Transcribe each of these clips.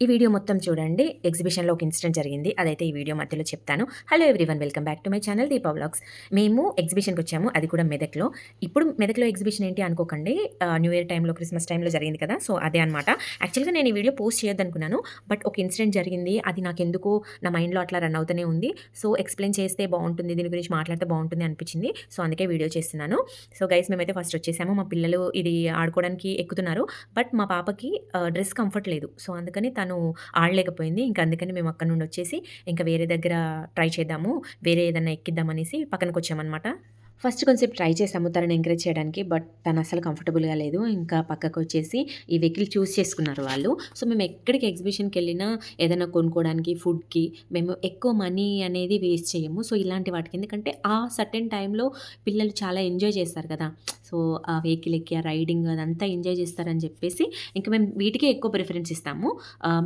ఈ వీడియో మొత్తం చూడండి. ఎగ్జిబిషన్‌లో ఒక ఇన్సిడెంట్ జరిగింది. అదైతే ఈ వీడియో మధ్యలో చెప్తాను. Hello everyone welcome back to my channel Deepa vlogs. మేము ఎగ్జిబిషన్‌కొచ్చాము. అది కూడా మెదక్‌లో. ఇప్పుడు మెదక్‌లో ఎగ్జిబిషన్ ఏంటి అనుకోకండి. న్యూ ఇయర్ టైమ్‌లో, క్రిస్మస్ టైమ్‌లో జరిగింది కదా! సో, అదే అనమాట. యాక్చువల్‌గా నేను ఈ వీడియో పోస్ట్ చేయొద్దనుకున్నాను. బట్ ఒక ఇన్సిడెంట్ జరిగింది. అది నాకెందుకో నా మైండ్‌లో అట్లా రన్ అవుతూనే ఉంది. సో, ఎక్స్‌ప్లెయిన్ చేస్తే బావుంటుంది. దీని గురించి మాట్లాడితే బావుంటుంది అనిపించింది. సో, అందుకే వీడియో చేస్తున్నాను. సో, గైస్ మేమైతే ఫస్ట్ వచ్చేసాము. మా పిల్లలు ఇది ఆడుకోవడానికి ఎక్కుతున్నారు. బట్ మా పాపకి డ్రెస్ కంఫర్ట్ లేదు. సో, అందుకని తను ఆడలేకపోయింది. ఇంక అందుకని మేము అక్కడి నుండొచ్చేసి ఇంక వేరే దగ్గర ట్రై చేద్దాము. వేరే ఏదన్నా ఎక్కిద్దామనేసి పక్కనకొచ్చామనమాట. ఫస్ట్ కొంసేపు ట్రై చేసాము తనని ఎంకరేజ్ చేయడానికి. బట్ తనసలు కంఫర్టబుల్‌గా లేదు. ఇంకా పక్కకొచ్చేసి ఈ వెహికల్ చూజ్ చేసుకున్నారు వాళ్ళు. సో, మేము ఎక్కడికి ఎగ్జిబిషన్‌కెళ్ళినా ఏదైనా కొనుక్కోవడానికి, ఫుడ్‌కి మేము ఎక్కువ మనీ అనేది వేస్ట్ చేయము. సో, ఇలాంటి వాటికి ఎందుకంటే ఆ సర్టెన్ టైంలో పిల్లలు చాలా ఎంజాయ్ చేస్తారు కదా! సో, ఆ వెహికల్ ఎక్కి ఆ రైడింగ్ అదంతా ఎంజాయ్ చేస్తారని చెప్పేసి ఇంక మేము వీటికే ఎక్కువ ప్రిఫరెన్స్ ఇస్తాము.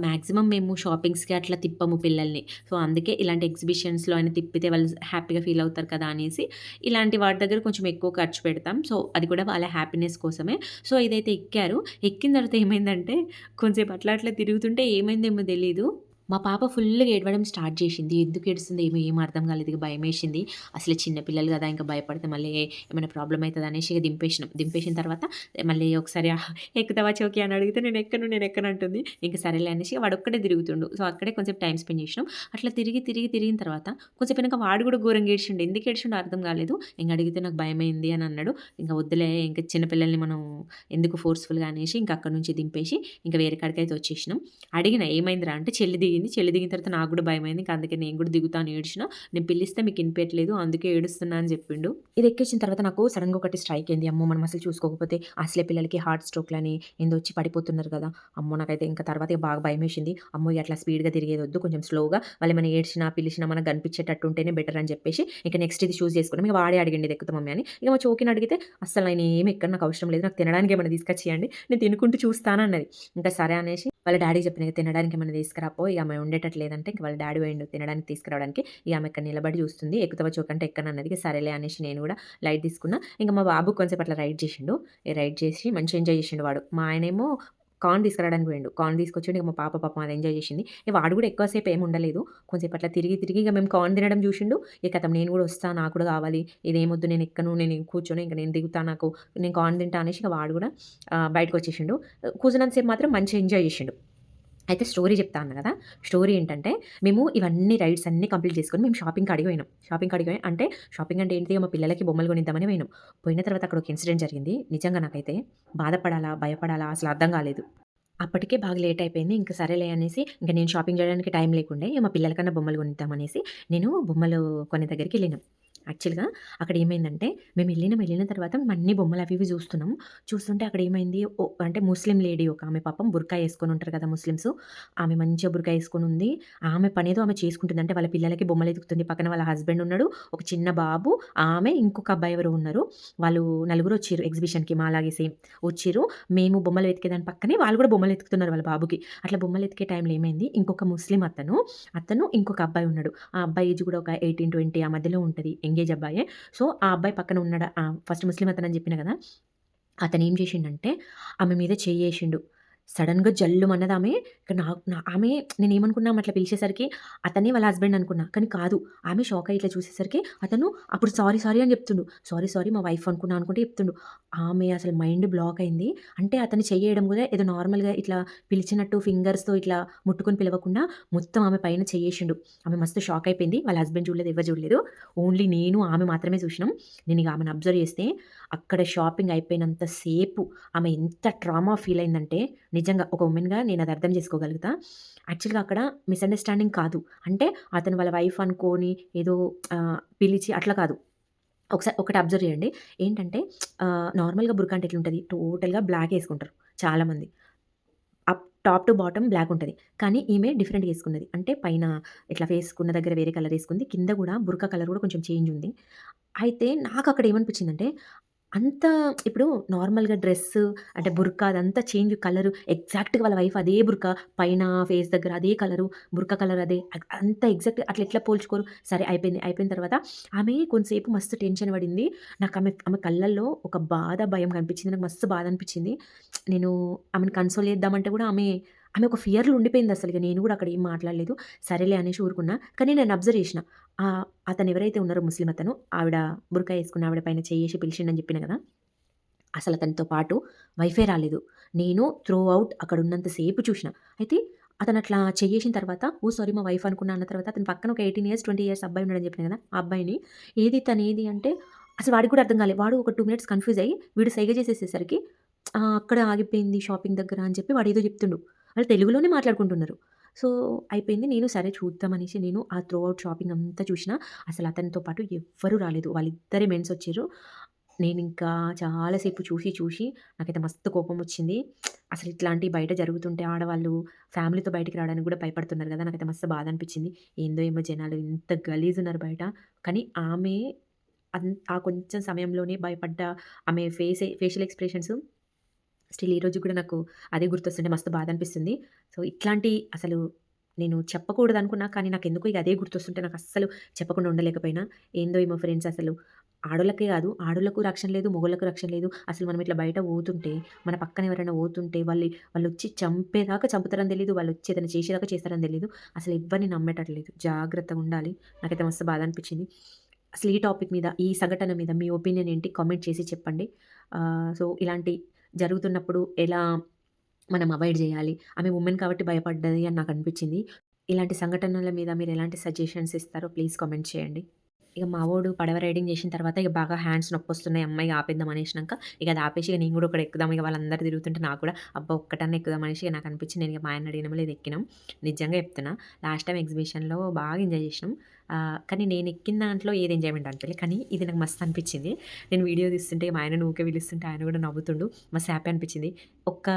మాక్సిమం మేము షాపింగ్స్‌కి అట్లా తిప్పము పిల్లల్ని. సో, అందుకే ఇలాంటి ఎగ్జిబిషన్స్‌లో అయినా తిప్పితే వాళ్ళు హ్యాపీగా ఫీల్ అవుతారు కదా! అనేసి ఇలాంటి వాటి దగ్గర కొంచెం ఎక్కువ ఖర్చు పెడతాం. సో, అది కూడా వాళ్ళ హ్యాపీనెస్ కోసమే. సో, ఇదైతే ఎక్కారు. ఎక్కిన తర్వాత ఏమైందంటే కొంసేపు అట్లా అట్లా తిరుగుతుంటే ఏమైందేమో తెలీదు. మా పాప ఫుల్లుగా ఏడవడం స్టార్ట్ చేసింది. ఎందుకు ఏడుస్తుందో ఏమో అర్థం కాలేదు. ఇక భయమేసింది. అసలు చిన్న పిల్లలు కదా! ఇంక భయపడితే మళ్ళీ ఏమైనా ప్రాబ్లమ్ అయితది అనేసి ఇక దింపేసినాం. దింపేసిన తర్వాత మళ్ళీ ఒకసారి ఎక్కుతావా చౌకి అని అడిగితే నేను ఎక్కను అంటుంది. ఇంక సరేలే అనేసి వాడొక్కడే తిరుగుతుండు. సో, అక్కడే కొంచెం టైమ్ స్పెండ్ చేసినాం. అట్లా తిరిగిన తర్వాత కొంచెం అయినాక వాడు కూడా ఘోరంగా ఏడ్చిండు. ఎందుకు ఏడ్చిండో అర్థం కాలేదు. ఇంక అడిగితే నాకు భయమైంది అని అన్నాడు. ఇంక వద్దులే ఇంక చిన్న పిల్లల్ని మనం ఎందుకు ఫోర్స్‌ఫుల్‌గా అనేసి ఇంక అక్కడి నుంచి దింపేసి ఇంక వేరే కాడికైతే వచ్చేసినాం. అడిగిన ఏమైందిరా అంటే చెల్లి దిగింది. చెల్లి దిగిన తర్వాత నాకు గూడా భయమైంది. ఇంక అందుకే నేను గూడా దిగుతా అని ఏడ్చిన. నేను పిలిస్తే మీకు ఇనిపియట్లేదు. అందుకే ఏడుస్తున్నా అని జెప్పిండు. ఇది ఎక్కించిన తర్వాత నాకు సడెన్‌గా ఒకటి స్ట్రైక్ అయింది. అమ్మో! మనం అసలు చూసుకోకపోతే అసలే పిల్లలకి హార్ట్ స్ట్రోక్‌లని ఏందో వచ్చి పడిపోతున్నారు గదా! అమ్మో! నాకైతే ఇంకా తర్వాత ఇగ బాగా భయమేసింది. అమ్మో! అట్లా స్పీడ్‌గా తిరిగేదొద్దు. కొంచెం స్లోగా వాళ్ళేమైనా ఏడ్చినా, పిలిచినా మనకు కనిపించేటట్టు ఉంటేనే బెటర్ అని జెప్పేసి ఇక నెక్స్ట్ ఇది చూజ్ చేసుకున్నాం. ఇక వాడే అడిగిండు ఇది ఎక్కుతా మమ్మీ అని. ఇక మా చోకిని అడిగితే అస్సలు నేనేమి ఎక్కను. నాకు అవసరం లేదు. నాకు తినడానికి ఏమైనా తీసుకొచ్చియండి. నేను తినుకుంటూ చూస్తానన్నది. ఇంకా సరే అనేసి వాళ్ళ డ్యాడీకి చెప్పిన ఇక తినడానికి ఏమన్నా తీసుకురాపో ఇక ఆమె ఉండేటట్టు లేదంటే ఇంక వాళ్ళ డ్యాడీ పోయిండు తినడానికి తీసుకురావడానికి. ఇక ఆమె ఇక్కడ నిలబడి చూస్తుంది. ఎక్కుతావా చోకంటే ఎక్కనన్నది. ఇక సరేలే అనేసి నేను కూడా లైట్ తీసుకున్నా. ఇంక మా బాబు కొంసేపు అట్లా రైడ్ చేసిండు. రైడ్ చేసి మంచిగా ఎంజాయ్ చేసిండు వాడు. మా ఆయనేమో కార్న్ తీసుకురావడానికి పోయిండు. కార్న్ తీసుకొచ్చిండు. ఇక మా పాప పాపం అది ఎంజాయ్ చేసింది. ఇక వాడు కూడా ఎక్కువ సేపు ఏమి ఉండలేదు. కొంసేపు అట్లా తిరిగి ఇక మేము కార్న్ తినడం చూసిండు. ఇక ఖతం నేను కూడా వస్తా నాకు కూడా కావాలి. ఇదేమొద్దు నేను ఎక్కను నేను కూర్చొని ఇంక నేను దిగుతా నాకు నేను కార్న్ తింటా అనేసి ఇక వాడు కూడా బయటకొచ్చేసిండు. కూర్చున్నంత సేపు మాత్రం మంచిగా ఎంజాయ్ చేసిండు. అయితే స్టోరీ చెప్తా అన్నా గదా! స్టోరీ ఏంటంటే, మేము ఇవన్నీ రైడ్స్ అన్నీ కంప్లీట్ చేసుకొని మేము షాపింగ్ కాడికి పోయినాం. షాపింగ్ కాడికి అంటే, షాపింగ్ అంటే ఏంటి? మా పిల్లలకి బొమ్మలు కొనిద్దామని పోయినాం. పోయిన తర్వాత అక్కడ ఒక ఇన్సిడెంట్ జరిగింది. నిజంగా నాకైతే బాధపడాలా? భయపడాలా? అసలు అర్థం కాలేదు. అప్పటికే బాగా లేట్ అయిపోయింది. ఇంక సరేలే అనేసి ఇంక నేను షాపింగ్ చేయడానికి టైం లేకుండే. ఇగ మా పిల్లలకన్నా బొమ్మలు కొనిద్దామనేసి నేను బొమ్మలు కొనే దగ్గరికెళ్ళినాం. యాక్చువల్‌గా అక్కడేమైందంటే వెళ్ళిన తర్వాత మేము అన్ని బొమ్మలు అవి ఇవి చూస్తున్నాం. చూస్తుంటే అక్కడేమైంది అంటే ముస్లిం లేడీ ఒక ఆమె పాపం బుర్కా యేసుకొని ఉంటారు కదా ముస్లిమ్స్. ఆమె మంచిగా బుర్కా యేసుకొనుంది. ఆమె పనేదో ఆమె చేసుకుంటుంది. అంటే వాళ్ళ పిల్లలకి బొమ్మలు ఎతుకుతుంది. పక్కన వాళ్ళ హస్బెండ్ ఉన్నాడు. ఒక చిన్న బాబు, ఆమె ఇంకొక అబ్బాయి ఎవరో ఉన్నారు. వాళ్ళు నలుగురు వచ్చిర్రు ఎగ్జిబిషన్‌కి మాలాగే సేమ్. వచ్చిర్రు. మేము బొమ్మలు వెతికే దాని పక్కనే వాళ్ళు కూడా బొమ్మలు ఎతుకుతున్నారు వాళ్ళ బాబుకి. అట్లా బొమ్మలు ఎతికే టైంలో ఏమైంది, ఇంకొక ముస్లిం అతను ఇంకొక అబ్బాయి ఉన్నాడు. ఆ అబ్బాయి ఏజ్ కూడా ఒక 18, 20 ఆ మధ్యలో ఉంటది. యంగేజ్ అబ్బాయే. సో, ఆ అబ్బాయి పక్కన ఉన్నాడు. ఫస్ట్ ముస్లిం అతనని చెప్పిన గదా! అతనేం జేషిండంటే, ఆమె మీద చెయ్యేషిండు. సడెన్‌గా జల్లుమన్నదామె. ఇక నా నా ఆమె నేనేమనుకున్నా ఆమె అట్లా పిలిచేసరికి అతనే వాళ్ళ హస్బెండ్ అనుకున్నా. కానీ కాదు. ఆమె షాకయ్యి ఇట్లా చూసేసరికి అతను అప్పుడు సారీ అని జెప్తుండు. సారీ మా వైఫ్ అనుకున్నా అనుకుంట చెప్తుండు. ఆమె అసలు మైండ్ బ్లాక్ అయింది. అంటే అతను చెయ్యేయడం గూడా ఏదో నార్మల్‌గా ఇట్లా పిలిచినట్టు ఫింగర్స్‌తో ఇట్లా ముట్టుకొని పిలవకుండా మొత్తం ఆమె పైన చెయ్యేషిండు. ఆమె మస్తు షాక్ అయిపోయింది. వాళ్ళ హస్బెండ్ చూడలేదు. ఎవ్వరు చూడలేదు. ఓన్లీ నేను, ఆమె మాత్రమే చూషినాం. నేనిగ ఆమెను అబ్జర్వ్ చేస్తే అక్కడ షాపింగ్ అయిపోయినంత సేపు ఆమె ఎంత ట్రామా ఫీల్ అయిందంటే నిజంగా ఒక వుమెన్‌గా నేనది అర్థం చేసుకోగలుగుతా. యాక్చువల్‌గా అక్కడ మిస్‌అండర్‌స్టాండింగ్ కాదు. అంటే అతను వాళ్ళ వైఫ్ అనుకోని ఏదో పిలిచి అట్లా కాదు. ఒకటి అబ్జర్వ్ చేయండి. ఏంటంటే నార్మల్‌గా బుర్కా అంటే ఎట్లుంటది? టోటల్‌గా బ్లాక్ ఏసుకుంటారు చాలామంది. టాప్ టు బాటమ్ బ్లాక్ ఉంటది. కానీ ఈమె డిఫరెంట్‌గా ఏసుకున్నది. అంటే పైన ఇట్లా ఫేస్‌కున్న దగ్గర వేరే కలర్ ఏసుకుంది. కింద గూడా బుర్కా కలర్ గూడా కొంచెం చేంజ్ ఉంది. అయితే నాకక్కడ ఏమనిపించిందంటే అంత ఇప్పుడు నార్మల్‌గా డ్రెస్సు అంటే బుర్కా అదంతా చేంజ్ కలరు ఎగ్జాక్ట్‌గా వాళ్ళ వైఫ్ అదే బుర్కా పైన ఫేస్ దగ్గర అదే కలరు, బుర్కా కలర్ అదే అంత ఎగ్జాక్ట్ అట్లా ఎట్లా పోల్చుకోరు? సరే అయిపోయింది. అయిపోయిన తర్వాత ఆమె కొంతసేపు మస్తు టెన్షన్ పడింది. నాకు ఆమె కళ్ళల్లో ఒక బాధ, భయం కనిపించింది. నాకు మస్తు బాధ అనిపించింది. నేను ఆమెను కన్సోల్ చేద్దామంటే కూడా ఆమె ఆమె ఒక ఫియర్‌లో ఉండిపోయింది అసలు. ఇక నేను గూడా అక్కడ ఏం మాట్లాడలేదు. సరేలే అనేసి ఊరుకున్నా. కానీ నేను అబ్జర్వ్ చేషిన. అతను ఎవరైతే ఉన్నారో ముస్లిం అతను, ఆవిడ బుర్కా యేసుకున్న ఆవిడ పైన చెయ్యేసి పిలిచిండని చెప్పిన గదా! అసలు అతనితో పాటు వైఫే రాలేదు. నేను త్రూ ఔట్ అక్కడున్నంత సేపు చూషిన. అయితే అతనట్లా చెయ్యేసిన తర్వాత, ఓహ్! సారీ మా వైఫ్ అనుకున్నా అన్న తర్వాత అతని పక్కన ఒక 18 ఇయర్స్, 20 ఇయర్స్ అబ్బాయి ఉన్నాడని చెప్పిన గదా! ఆ అబ్బాయిని ఏది తనేది అంటే అసలు వాడికి కూడా అర్థం కాలే. వాడు ఒక 2 మినిట్స్ కన్‌ఫ్యూజ్ అయ్యి వీడు సైగ చేసేసేసరికి అక్కడే ఆగిపోయింది షాపింగ్ దగ్గర అని చెప్పి వాడేదో చెప్తుండు. వాళ్ళు తెలుగులోనే మాట్లాడుకుంటున్నారు. సో, అయిపోయింది. నేను సరే చూద్దాం అనేసి నేను ఆ త్రూ ఔట్ షాపింగ్ అంతా చూషినా. అసలు అతనితో పాటు ఎవ్వరు రాలేదు. వాళ్ళిద్దరే మెన్స్ వచ్చిర్రు. నేనింకా చాలా సేపు చూసి నాకైతే మస్తు కోపమొచ్చింది. అసలు ఇట్లాంటియి బయట జరుగుతుంటే ఆడవాళ్ళు ఫ్యామిలీతో బయటికి రావడానికి గూడా భయపడుతున్నారు గదా! నాకైతే మస్తు బాధనిపిచ్చింది. ఏందో ఏమో జనాలు ఇంత గలీజున్నారు బయట. కానీ ఆమె ఆ కొంచెం సమయంలోనే భయపడ్డ ఆమె ఫేషియల్ ఎక్స్‌ప్రెషన్స్ స్టిల్ ఈ రోజు కూడా నాకు అదే గుర్తొస్తుంటే మస్తు బాధనిపిస్తుంది. సో, ఇట్లాంటి అసలు నేను చెప్పకూడదనుకున్నా, కానీ నాకెందుకో ఇగ అదే గుర్తొస్తుంటే నాకస్సలు చెప్పకుండా ఉండలేకపోయినా. ఏందో ఏమో ఫ్రెండ్స్ అసలు ఆడోళ్ళకే గాదు, ఆడోళ్ళకు రక్షణ లేదు, మొగోళ్ళకు రక్షణ లేదు. అసలు మనం ఇట్లా బయట పోతుంటే, మన పక్కన ఎవరైనా పోతుంటే వాళ్ళొచ్చి చంపేదాకా చంపుతారని తెలీదు. వాళ్ళొచ్చి ఏదైనా చేసేదాకా చేస్తారని తెలీదు. అసలు ఎవ్వరిని నమ్మేటట్టు లేదు. జాగ్రత్తగుండాలి. నాకైతే మస్తు బాధనిపిచ్చింది. అసలు ఈ టాపిక్ మీద, ఈ సంఘటన మీద మీ ఒపీనియన్ ఏంటి? కామెంట్ చేసి చెప్పండి. సో, ఇలాంటి జరుగుతున్నప్పుడు ఎలా మనం అవాయిడ్ జేయాలి? ఆమె వుమెన్ కాబట్టి భయపడ్డది అని నాకనిపిచ్చింది. ఇలాంటి సంఘటనల మీద మీరెలాంటి సజెషన్స్ ఇస్తారో ప్లీజ్ కామెంట్ చేయండి. ఇక మావోడు పడవ రైడింగ్ చేసిన తర్వాత ఇక బాగా హ్యాండ్స్ నొప్పొస్తున్నాయి. అమ్మ ఇగ ఆపేద్దాం అనేసినంక ఇక అది ఆపేసి ఇక నేను కూడా ఒకటి ఎక్కుదాం. ఇక వాళ్ళందరూ తిరుగుతుంటే నాకు కూడా అబ్బా! ఒక్కటన్నా ఎక్కుదాం అనేసి ఇక నాకనిపించి నేను ఇక మా ఆయన్ని అడిగినామో లేదో ఎక్కినాం. నిజంగా చెప్తున్నా. లాస్ట్ టైమ్ ఎగ్జిబిషన్‌లో బాగా ఎంజాయ్ చేసినాం. కానీ నేను ఎక్కిన దాంట్లో ఏది ఎంజాయ్‌మెంట్ అనిపియలే. కానీ ఇది నాకు మస్తు అనిపించింది. నేను వీడియో తీస్తుంటే మా ఆయనను ఊకే పిలుస్తుంటే ఆయన కూడా నవ్వుతుండు. మస్తు హ్యాపీ అనిపించింది. ఒక్క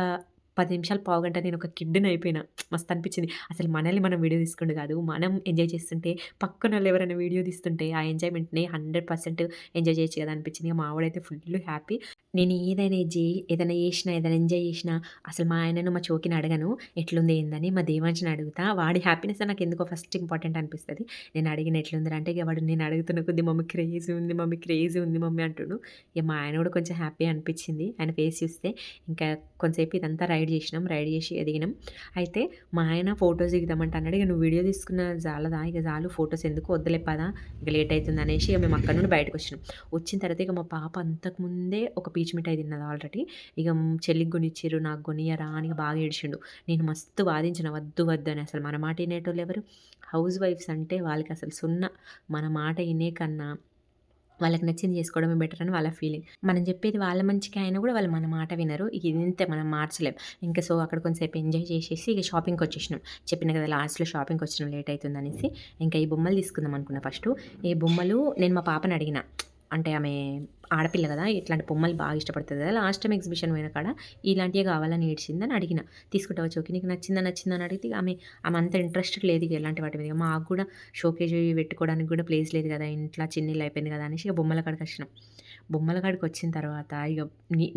10 నిమిషాలు, పావుగంట నేను ఒక కిడ్‌ని అయిపోయినా. మస్తు అనిపించింది. అసలు మనల్ని మనం వీడియో తీసుకుండు కాదు. మనం ఎంజాయ్ చేస్తుంటే పక్కనోళ్ళు ఎవరైనా వీడియో తీస్తుంటే ఆ ఎంజాయ్‌మెంట్‌ని 100% ఎంజాయ్ చేయొచ్చు కదా! అనిపించింది. ఇక మా వాడైతే ఫుల్ హ్యాపీ. నేను ఏదైనా చేసినా, ఏదైనా ఎంజాయ్ చేసినా అసలు మా ఆయనను, మా చోకిని అడగను. ఎట్లుంది ఏందని మా దేవాంష్‌ని అడుగుతా. వాడి హ్యాపీనెస్ నాకెందుకో ఫస్ట్ ఇంపార్టెంట్ అనిపిస్తది. నేను అడిగిన ఎట్లుందిరా అంటే, ఇక వాడు నేను అడుగుతున్న కొద్దీ మమ్మీ క్రేజీ ఉంది మమ్మీ, క్రేజీ ఉంది మమ్మీ అంటుండు. ఇక మా ఆయన కూడా కొంచెం హ్యాపీ అనిపించింది. ఆయన ఫేస్ చూస్తే. ఇంకా కొంతసేపు ఇదంతా రైడ్ చేసినాం. రైడ్ చేసి ఎదిగినాం. అయితే మా ఆయన ఫోటోస్ దిగుదామంటే అన్నాడు. ఇక నువ్వు వీడియో తీసుకున్న జాలదా? ఇక చాలు ఫోటోస్ ఎందుకు వద్దులే పద. ఇక లేట్ అయితుంది అనేసి ఇక మేము అక్కడి నుండి బయటకొచ్చినాం. వచ్చిన తర్వాత ఇక మా పాప అంతకుముందే ఒక పీచు మిఠాయి తిన్నది ఆల్రెడీ. ఇక చెల్లికి కొనిచ్చిర్రు నాకు కొనియరా అని బాగా ఏడిచిండు. నేను మస్తు వాదించిన వద్దు వద్దు అని. అసలు మన మాట వినేటోళ్ళెవరు? హౌస్ వైఫ్స్ అంటే వాళ్ళకసలు సున్నా. మన మాట ఇనే కన్నా వాళ్ళకి నచ్చింది చేసుకోవడమే బెటర్ అని వాళ్ళ ఫీలింగ్. మనం చెప్పేది వాళ్ళ మంచికే అయినా కూడా వాళ్ళు మన మాట వినరు. ఇక ఇదింతే మనం మార్చలేం. ఇంకా సో, అక్కడ కొంతసేపు ఎంజాయ్ చేసేసి ఇక షాపింగ్‌కొచ్చేసినాం. చెప్పిన కదా! లాస్ట్‌లో షాపింగ్‌కొచ్చినాం లేట్ అయితుందనేసి. ఇంకా ఈ బొమ్మలు తీసుకుందాం అనుకున్నా ఫస్టు. ఈ బొమ్మలు నేను మా పాపని అడిగిన. అంటే ఆమె ఆడపిల్ల గదా! ఇట్లాంటి బొమ్మలు బాగా ఇష్టపడుతది గదా! లాస్ట్ టైమ్ ఎగ్జిబిషన్ పోయిన కాడ ఇలాంటియే కావాలని ఏడ్చిందని అడిగిన. తీసుకుంటావా చోకి నీకు నచ్చిందా? నచ్చిందా? అని అడిగితే ఆమె అంత ఇంట్రెస్ట్ లేదు ఇగ ఎలాంటి వాటి మీద. మాకు గూడా షోకేజ్ పెట్టుకోవడానికి గూడా ప్లేస్ లేదు గదా! ఇంట్ల చిన్నిల్లు అయిపోయింది గదా! అనేసి ఇగ బొమ్మల కాడికొచ్చినాం. బొమ్మల కాడికొచ్చిన తర్వాత ఇగ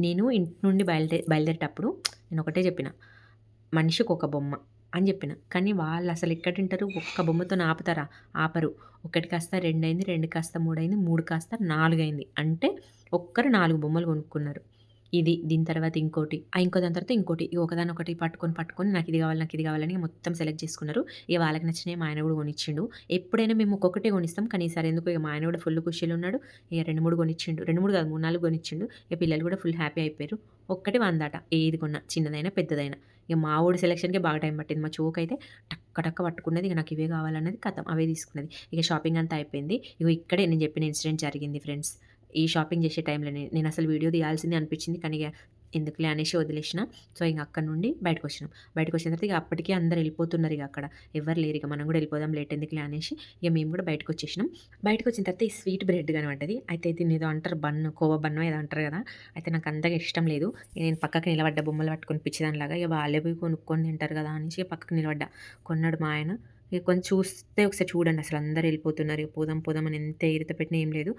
నేను ఇంటి నుండి బయలుదేరేటప్పుడు నేనొకటే జెప్పిన. మనిషికొక బొమ్మ అని జెప్పిన. కానీ వాళ్ళసలు ఎక్కడింటరు ఒక్క బొమ్మతోని ఆపుతారా? ఆపరు. 1 కాస్త 2 అయింది. 2 కాస్త 3 అయింది. 3 కాస్త 4 అయింది. అంటే ఒక్కరు 4 బొమ్మలు కొనుక్కున్నారు. దీని తర్వాత ఇంకోటి. ఇంకో దాని తర్వాత ఇంకోటి. ఇగ ఒకదానొకటి పట్టుకొని నాకిది గావాలి, నాకిది గావాలని మొత్తం సెలెక్ట్ చేసుకున్నారు. ఇగ వాళ్ళకి నచ్చినయి మా ఆయన గూడా కొనిచ్చిండు. ఎప్పుడైనా మేము ఒక్కొక్కటే కొనిస్తాం. కానీ ఈసారి ఎందుకో ఇగ మా ఆయన గూడా ఫుల్ ఖుషీలో ఉన్నాడు. ఇగ 2, 3 కొనిచ్చిండు. 2, 3 కాదు 3, 4 కొనిచ్చిండు. ఇగ పిల్లలు గూడా ఫుల్ హ్యాపీ అయిపోయారు. ఒక్కటి 100 ఏది కొన్నా చిన్నదైనా, పెద్దదైనా. ఇగ మా వోడి సెలక్షన్‌కే బాగా టైం పట్టింది. మా చోకయితే టక్క టక్క పట్టుకున్నది. ఇగ నాకివే కావాలన్నది ఖతం. అవే తీసుకున్నది. ఇగ షాపింగ్ అంతా అయిపోయింది. ఇగో ఇక్కడే నేను చెప్పిన ఇన్సిడెంట్ జరిగింది ఫ్రెండ్స్. ఈ షాపింగ్ చేసే టైంలోనే. నేనసలు వీడియో తీయాల్సిందే అనిపించింది. కానీ ఇగ ఎందుకులే అనేసి వదిలేసిన. సో, ఇంక అక్కడి నుండి బయటకొచ్చినాం. బయటకొచ్చిన తర్వాత ఇగ అప్పటికే అందరూ ఎళ్ళిపోతున్నారిగ అక్కడ. ఎవ్వరు లేరిక. మనం గూడా ఎళ్ళిపోదాం లేట్ ఎందుకులే అనేసి ఇగ మేము గూడా బయటకొచ్చేసినాం. బయటకొచ్చిన తర్వాత ఈ స్వీట్ బ్రెడ్ కనపడ్డది. అయితే దీన్నేదో అంటారు బన్ను, కోవా బన్నో ఏదో అంటారు గదా! అయితే నాకు అంతగా ఇష్టం లేదు. నేను పక్కకి నిలబడ్డ బొమ్మలు పట్టుకొని పిచ్చిదానిలాగా. ఇగ వాళ్ళే పోయి కొనుక్కొని తింటారు గదా! అనేసి పక్కకు నిలబడ్డా. కొన్నాడు మా ఆయన. ఇగ కొంచెం చూస్తే ఒకసారి చూడండి అసలు అందరూ ఎళ్ళిపోతున్నారు. ఇగ పోదాం పోదాం అని ఎంత ఎగత పెట్టినా ఏం లేదు.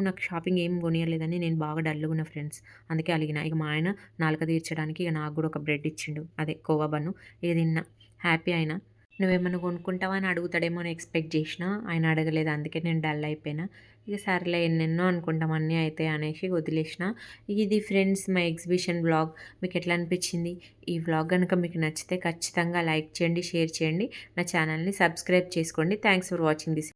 నాకు షాపింగ్ ఏం కొనియలేదని నేను బాగా డల్‌గున్నా ఫ్రెండ్స్. అందుకే అలిగిన. ఇక మా ఆయన నాలుక తీర్చడానికి ఇగ నాకు గూడా ఒక బ్రెడ్ ఇచ్చిండు. అదే కోవా బన్ను. ఇగ తిన్నా. హ్యాపీ అయినా. "నువ్వేమన్నా కొనుక్కుంటావా?" అని అడుగుతాడేమో అని ఎక్స్‌పెక్ట్ జేషినా. ఆయన అడగలేదు. అందుకే నేను డల్ అయిపోయినా. ఇక సర్లే ఎన్నెన్నో అనుకుంటాం అన్నీ అయితాయి అనేసి వదిలేసిన. ఇది ఫ్రెండ్స్ మై ఎగ్జిబిషన్ వ్లాగ్. మీకు ఎట్లా అనిపించింది? ఈ వ్లాగ్ గనుక మీకు నచ్చితే ఖచ్చితంగా లైక్ చేయండి, షేర్ చేయండి. నా ఛానల్‌ని సబ్స్క్రైబ్ చేసుకోండి. Thanks for watching this